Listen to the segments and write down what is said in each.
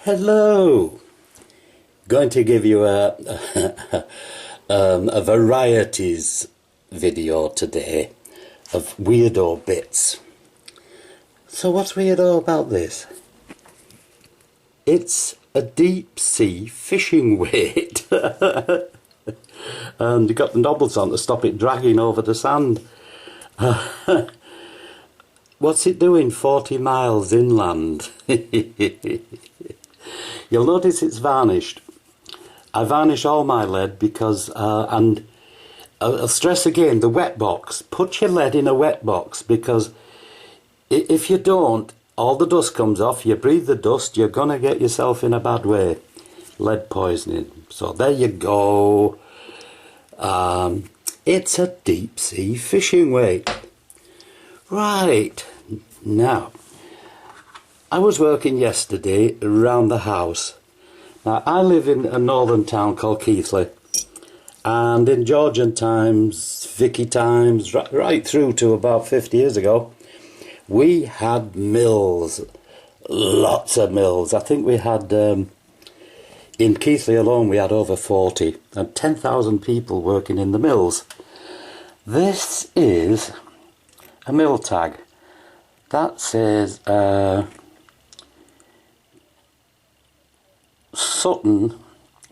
Hello! Going to give you a varieties video today of weirdo bits. So what's weirdo about this? It's a deep sea fishing weight and you got the knobbles on to stop it dragging over the sand. What's it doing 40 miles inland? You'll notice it's varnished. I varnish all my lead because, and I'll stress again, the wet box. Put your lead in a wet box, because if you don't, all the dust comes off, you breathe the dust, you're going to get yourself in a bad way. Lead poisoning. So there you go. It's a deep sea fishing weight. Right, now, I was working yesterday around the house. Now, I live in a northern town called Keighley, and in Georgian times, Vicky times, right through to about 50 years ago, we had mills, lots of mills. I think we had, in Keighley alone, we had over 40, and 10,000 people working in the mills. This is a mill tag. That says Sutton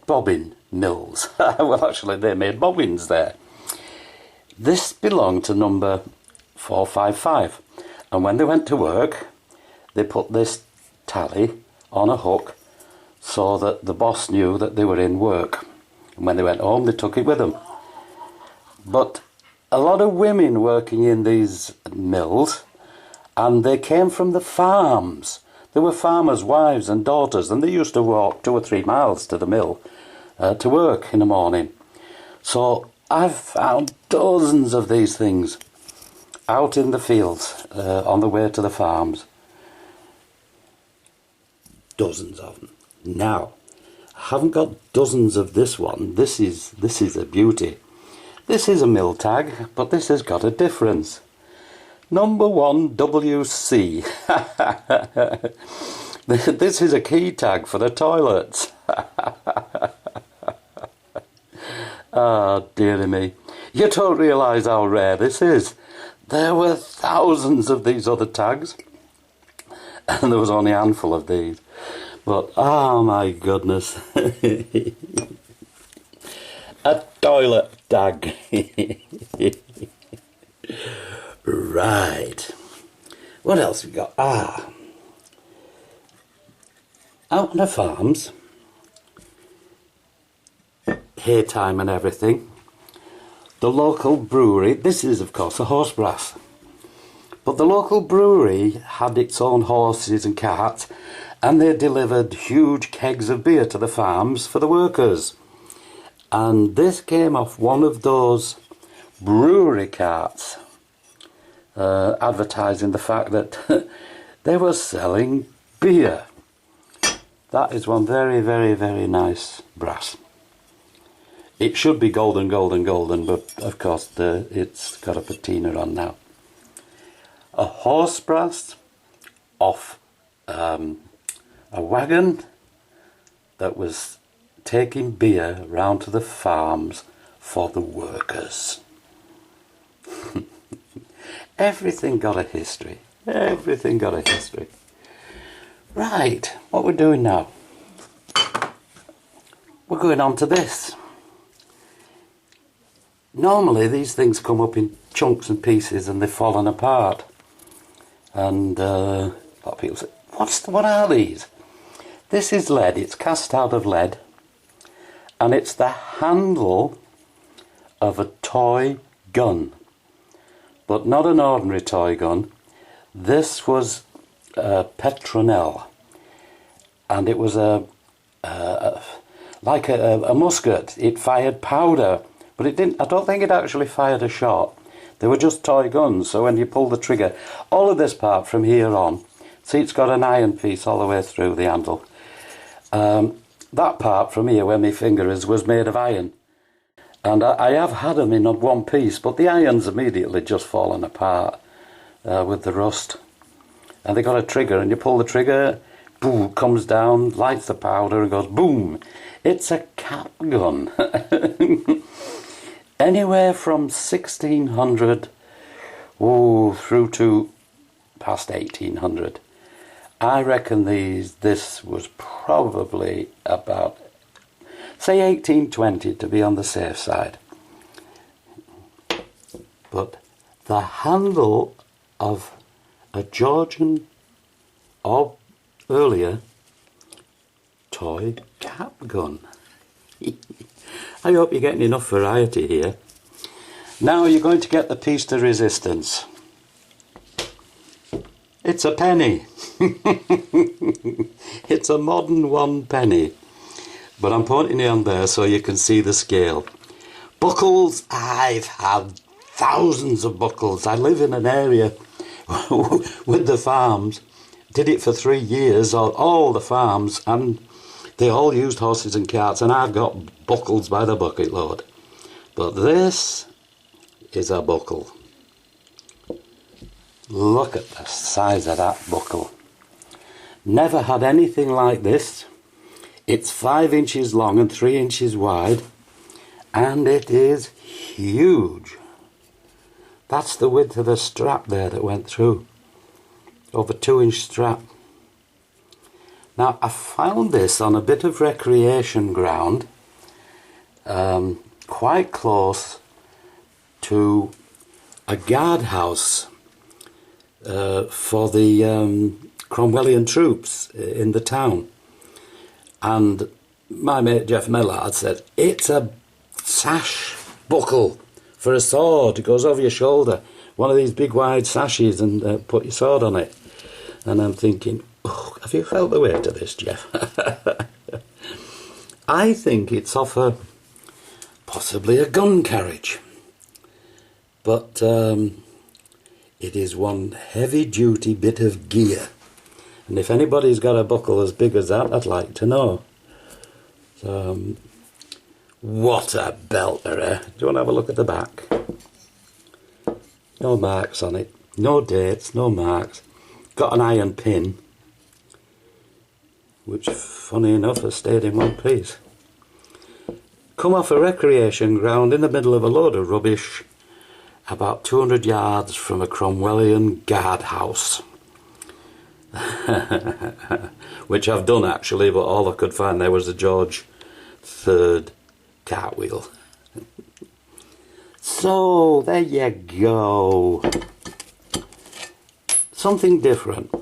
Bobbin Mills. Well, actually they made bobbins there. This belonged to number 455, and when they went to work they put this tally on a hook so that the boss knew that they were in work, and when they went home they took it with them. But a lot of women working in these mills, and they came from the farms. They were farmers' wives and daughters, and they used to walk 2 or 3 miles to the mill to work in the morning. So I've found dozens of these things out in the fields on the way to the farms. Dozens of them. Now, I haven't got dozens of this one. This is a beauty. This is a mill tag, but this has got a difference. Number 1 WC. This is a key tag for the toilets. Oh, dearie me. You don't realise how rare this is. There were thousands of these other tags, and there was only a handful of these. But, oh my goodness. A toilet tag. Right. What else we got? Out on the farms, hay time and everything, the local brewery, this is of course a horse brass, but the local brewery had its own horses and carts, and they delivered huge kegs of beer to the farms for the workers. And this came off one of those brewery carts, advertising the fact that they were selling beer. That is one very, very, very nice brass. It should be golden, golden, golden, but of course it's got a patina on now. A horse brass off a wagon that was taking beer round to the farms for the workers. Everything got a history. Everything got a history. Right, what we're doing now, we're going on to this. Normally these things come up in chunks and pieces and they've fallen apart. And a lot of people say, what are these? This is lead. It's cast out of lead, and it's the handle of a toy gun, but not an ordinary toy gun. This was Petronel, and it was like a musket. It fired powder, but it didn't. I don't think it actually fired a shot. They were just toy guns, so when you pull the trigger, all of this part from here on, see, it's got an iron piece all the way through the handle. That part from here where my finger is was made of iron, and I have had them in one piece, but the iron's immediately just fallen apart with the rust. And they got a trigger, and you pull the trigger, boom, comes down, lights the powder and goes boom. It's a cap gun. Anywhere from 1600 through to past 1800. I reckon this was probably about, say, 1820 to be on the safe side. But the handle of a Georgian or earlier toy cap gun. I hope you're getting enough variety here. Now you're going to get the piece de resistance. It's a penny. It's a modern 1 penny. But I'm pointing it on there so you can see the scale. Buckles, I've had thousands of buckles. I live in an area with the farms. Did it for 3 years on all the farms, and they all used horses and carts, and I've got buckles by the bucket load. But this is a buckle. Look at the size of that buckle. Never had anything like this. It's 5 inches long and 3 inches wide, and it is huge. That's the width of the strap there that went through. Over 2-inch strap. Now, I found this on a bit of recreation ground, quite close to a guardhouse for the Cromwellian troops in the town. And my mate Jeff Mellard said, it's a sash buckle for a sword. It goes over your shoulder. One of these big wide sashes, and put your sword on it. And I'm thinking, oh, have you felt the weight of this, Jeff? I think it's off possibly a gun carriage. But it is one heavy-duty bit of gear. And if anybody's got a buckle as big as that, I'd like to know. So, what a belter, eh? Do you want to have a look at the back? No marks on it. No dates, no marks. Got an iron pin, which, funny enough, has stayed in one piece. Come off a recreation ground in the middle of a load of rubbish, about 200 yards from a Cromwellian guardhouse. Which I've done actually, but all I could find there was a George III cartwheel. So, there you go. Something different.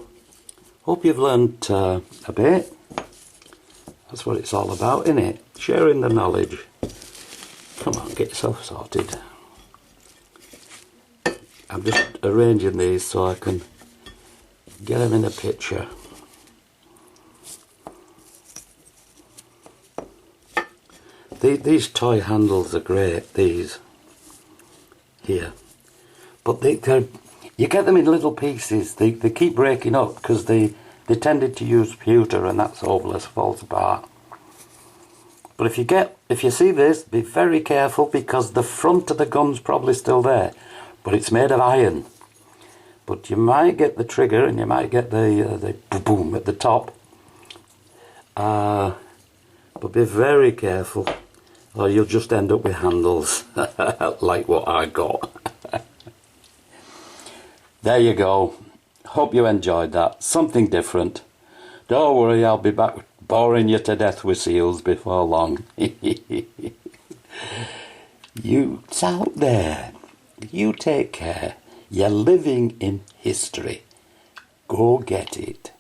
Hope you've learnt a bit. That's what it's all about, isn't it? Sharing the knowledge. Come on, get yourself sorted. I'm just arranging these so I can get them in a picture. These toy handles are great, these here. But you get them in little pieces. They keep breaking up because they tended to use pewter, and that's hopeless, falls apart. But if you see this, be very careful, because the front of the gun's probably still there, but it's made of iron. But you might get the trigger, and you might get the boom at the top. But be very careful, or you'll just end up with handles like what I got. There you go. Hope you enjoyed that. Something different. Don't worry, I'll be back boring you to death with seals before long. You out there, you take care. You're living in history. Go get it.